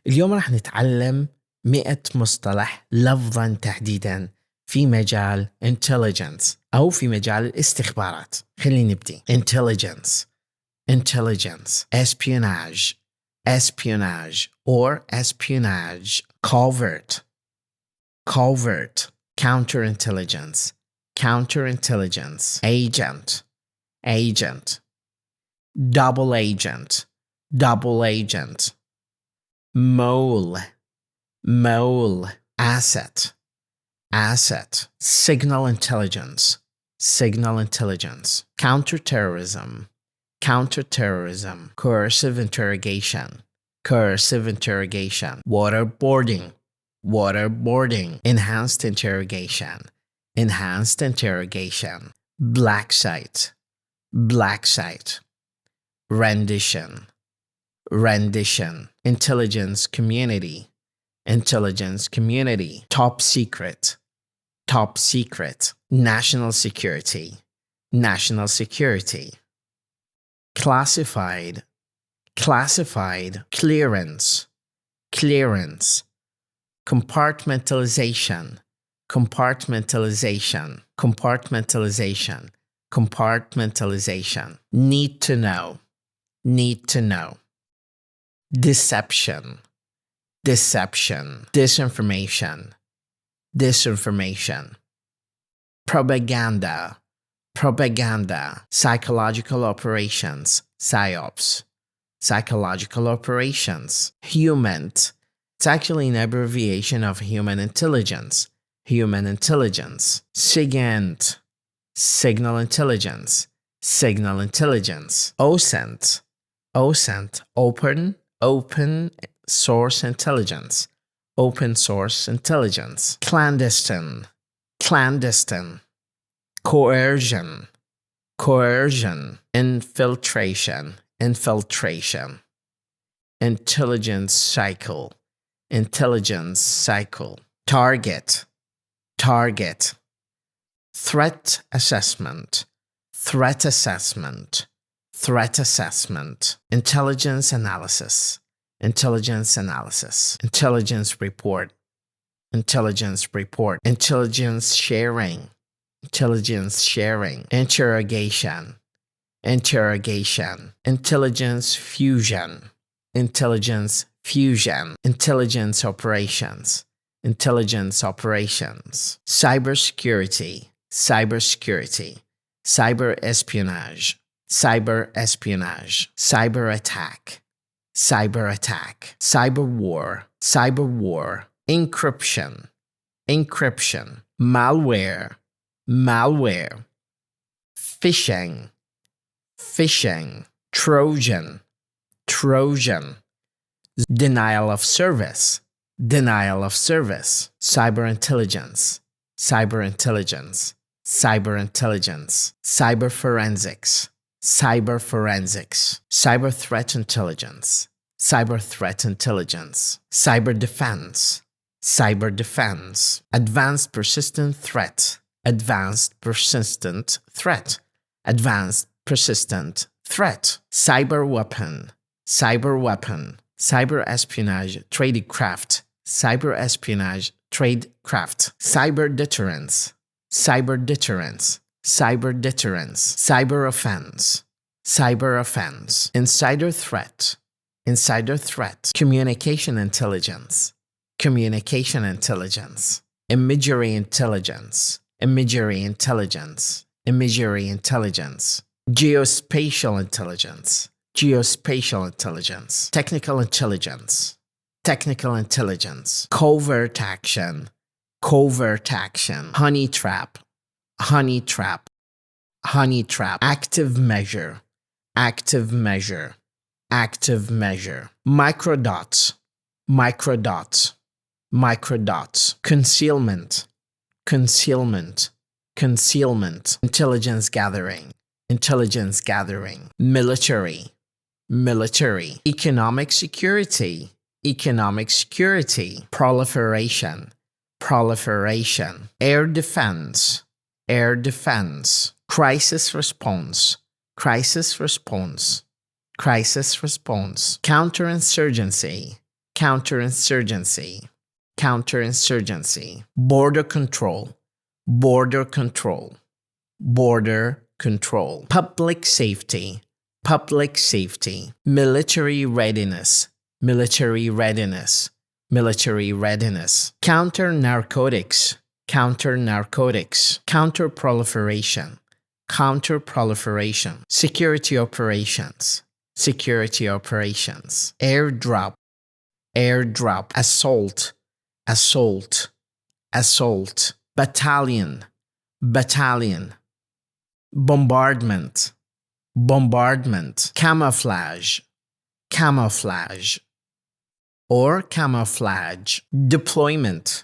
اليوم راح نتعلم 100 مصطلح لفظاً تحديداً في مجال intelligence أو في مجال الاستخبارات. خلينا نبدي. intelligence, espionage or espionage, covert, counterintelligence, agent, double agent, mole, asset, signal intelligence, counterterrorism, coercive interrogation, waterboarding, enhanced interrogation, black site, rendition, intelligence community, top secret, national security, classified, clearance, compartmentalization, need to know, deception, disinformation, propaganda, psychological operations, psyops, human. It's actually an abbreviation of human intelligence, SIGINT, signal intelligence, OSINT, open source intelligence, clandestine, coercion, infiltration, intelligence cycle, target, threat assessment, intelligence analysis, intelligence report, intelligence sharing, interrogation, intelligence fusion, intelligence operations, cybersecurity, cyber espionage, cyber attack, cyber war, encryption, malware, phishing, Trojan, denial of service, cyber intelligence, cyber forensics, cyber threat intelligence, cyber defense, advanced persistent threat, cyber weapon, cyber espionage, tradecraft, cyber deterrence, cyber offense, insider threat, communication intelligence, imagery intelligence, geospatial intelligence, technical intelligence, covert action, honey trap, active measure, microdots, concealment, intelligence gathering, military, economic security, proliferation, air defense, crisis response, counterinsurgency, counterinsurgency, counterinsurgency, border control, border control, border control, public safety, public safety, military readiness, military readiness, military readiness, counter narcotics, counter narcotics, counter proliferation, counter proliferation, security operations, security operations, airdrop, airdrop, assault, assault, assault, battalion, battalion, bombardment, bombardment, camouflage, camouflage, or camouflage, deployment,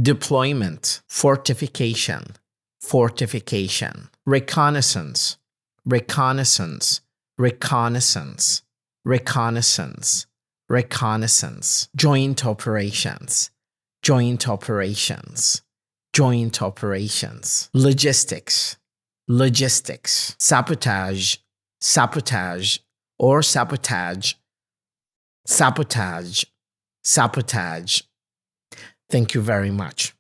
deployment, fortification, fortification, reconnaissance, reconnaissance, reconnaissance, reconnaissance, reconnaissance, joint operations, joint operations, joint operations, logistics, logistics, sabotage, sabotage, or sabotage, sabotage, sabotage. Thank you very much.